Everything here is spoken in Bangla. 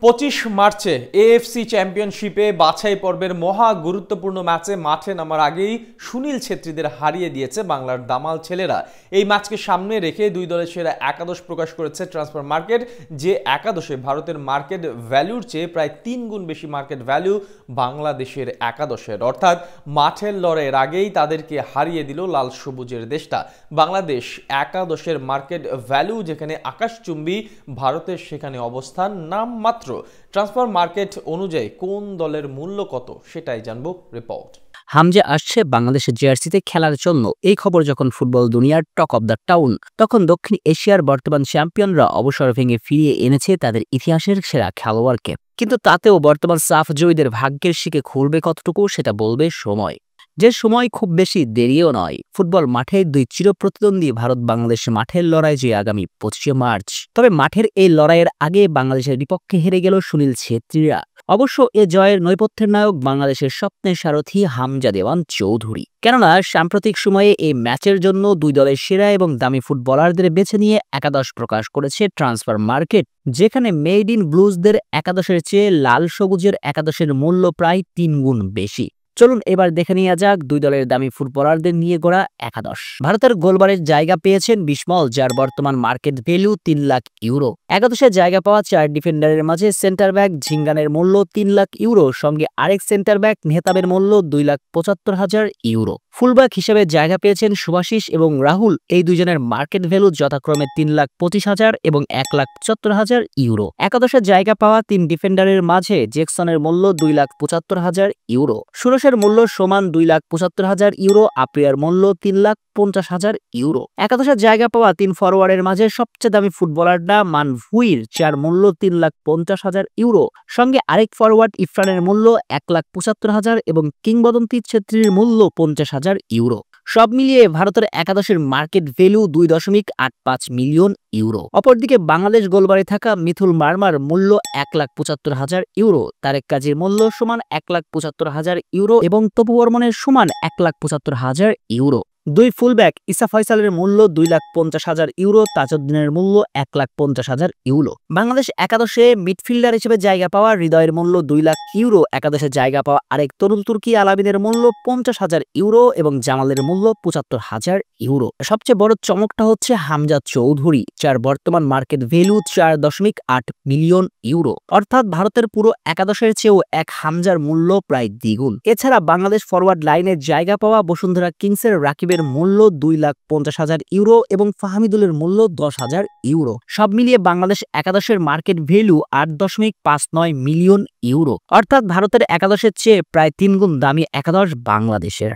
25 মার্চে এএফসি চ্যাম্পিয়নশিপে বাছাই পর্বের মহা গুরুত্বপূর্ণ ম্যাচে মাঠে নামার আগেই সুনীল ছেত্রীদের হারিয়ে দিয়েছে বাংলার দামাল ছেলেরা। এই ম্যাচকে সামনে রেখে দুই দলের সেরা একাদশ প্রকাশ করেছে ট্রান্সফার মার্কেট। যে একাদশে ভারতের মার্কেট ভ্যালুর চেয়ে প্রায় 3 গুণ বেশি মার্কেট ভ্যালু বাংলাদেশের একাদশের, অর্থাৎ মাঠের লড়াইয়ের আগেই তাদেরকে হারিয়ে দিল লাল সবুজের দেশটা। বাংলাদেশ একাদশের মার্কেট ভ্যালু যেখানে আকাশচুম্বী, ভারতের সেখানে অবস্থান নামমাত্র। ট্রান্সফার মার্কেট অনুযায়ী কোন দলের মূল্য কত সেটাই জানবো রিপোর্ট। হামজা আসছে বাংলাদেশের জার্সিতে খেলার জন্য। এই খবর যখন ফুটবল দুনিয়ার টক অব দ্য টাউন, তখন দক্ষিণ এশিয়ার বর্তমান চ্যাম্পিয়নরা অবসর ভেঙে ফিরিয়ে এনেছে তাদের ইতিহাসের সেরা খেলোয়াড়কে। কিন্তু তাতেও বর্তমান সাফ জয়ীদের ভাগ্যের শিকে খুলবে কতটুকু সেটা বলবে সময়। যে সময় খুব বেশি দেরিও নয়। ফুটবল মাঠে দুই চিরপ্রতিদ্বন্দ্বী ভারত বাংলাদেশ মাঠের লড়াই যে আগামী 25 মার্চ। তবে মাঠের এই লড়াইয়ের আগে বাংলাদেশের বিপক্ষে হেরে গেল সুনীল ছেত্রীরা। অবশ্য এ জয়ের নৈপথ্যের নায়ক বাংলাদেশের স্বপ্নের সারথি হামজা দেওয়ান চৌধুরী। কেননা সাম্প্রতিক সময়ে এই ম্যাচের জন্য দুই দলের সেরা এবং দামি ফুটবলারদের বেছে নিয়ে একাদশ প্রকাশ করেছে ট্রান্সফার মার্কেট, যেখানে মেড ইন ব্লুজদের একাদশের চেয়ে লাল সবুজের একাদশের মূল্য প্রায় 3 গুণ বেশি। চলুন এবার দেখে নেওয়া যাক দুই দলের দামি ফুটবলারদের নিয়ে গড়া একাদশ। ভারতের গোলবারের জায়গা পেয়েছেন বিস্মল, যার বর্তমান মার্কেট ভ্যালু 3 লাখ ইউরো। একাদশে জায়গা পাওয়া 4 ডিফেন্ডারের মাঝে সেন্টার ব্যাক ঝিঙ্গানের মূল্য 3 লাখ ইউরো, সঙ্গে আরেক সেন্টার ব্যাক মেহতাবের মূল্য 2,75,000 ইউরো। ফুলব্যাক হিসেবে জায়গা পেয়েছেন সুভাশিস এবং রাহুল। এই দুইজনের মার্কেট ভ্যালু যথাক্রমে 3,25,000 এবং 1,75,000 ইউরো। একাদশে জায়গা পাওয়া 3 ডিফেন্ডারের মাঝে জ্যাকসনের মূল্য 2,75,000 ইউরো। সুরেশের মূল্য সমান 2,75,000 ইউরো। আপ্রিয়ার মূল্য 3,50,000 ইউরো। একাদশে জায়গা পাওয়া 3 ফরওয়ার্ডের মাঝে সবচেয়ে দামি ফুটবলাররা মানভুইর, যার মূল্য 3,50,000 ইউরো, সঙ্গে আরেক ফরওয়ার্ড ইরফানের মূল্য 1,75,000 এবং কিংবদন্তি ছেত্রীর মূল্য 50,000 ইউরো। সব মিলিয়ে ভারতের একাদশের মার্কেট ভ্যালু 2.85 মিলিয়ন ইউরো। অপরদিকে বাংলাদেশ গোলবারে থাকা মিথুল মার্মার মূল্য 1,75,000 ইউরো, তারেক কাজীর মূল্য সমান 1,75,000 ইউরো এবং তপু বর্মনের সমান 1,75,000 ইউরো। দুই ফুলব্যাক ইসা ফয়সালের মূল্য 2,50,000 ইউরো, তাজউদ্দিনের মূল্য 1,50,000 ইউরো। বাংলাদেশ একাদশে মিডফিল্ডার হিসেবে জায়গা পাওয়া হৃদয়ের মূল্য 2 লাখ ইউরো। একাদশে জায়গা পাওয়া আরেক তরুণ তুর্কি আলামিনের মূল্য 50,000 ইউরো এবং জামালের মূল্য 75,000 ইউরো। সবচেয়ে বড় চমকটা হচ্ছে হামজা চৌধুরী, যার বর্তমান মার্কেট ভ্যালু 4.8 মিলিয়ন ইউরো, অর্থাৎ ভারতের পুরো একাদশের চেয়েও এক হামজার মূল্য প্রায় দ্বিগুণ। এছাড়া বাংলাদেশ ফরওয়ার্ড লাইনে জায়গা পাওয়া বসুন্ধরা কিংসের রাকিবের মূল্য 2,50,000 ইউরো এবং ফাহমিদুলের মূল্য 10,000 ইউরো। সব মিলিয়ে বাংলাদেশ একাদশের মার্কেট ভ্যালু 8.59 মিলিয়ন ইউরো, অর্থাৎ ভারতের একাদশের চেয়ে প্রায় 3 গুণ দামি একাদশ বাংলাদেশের।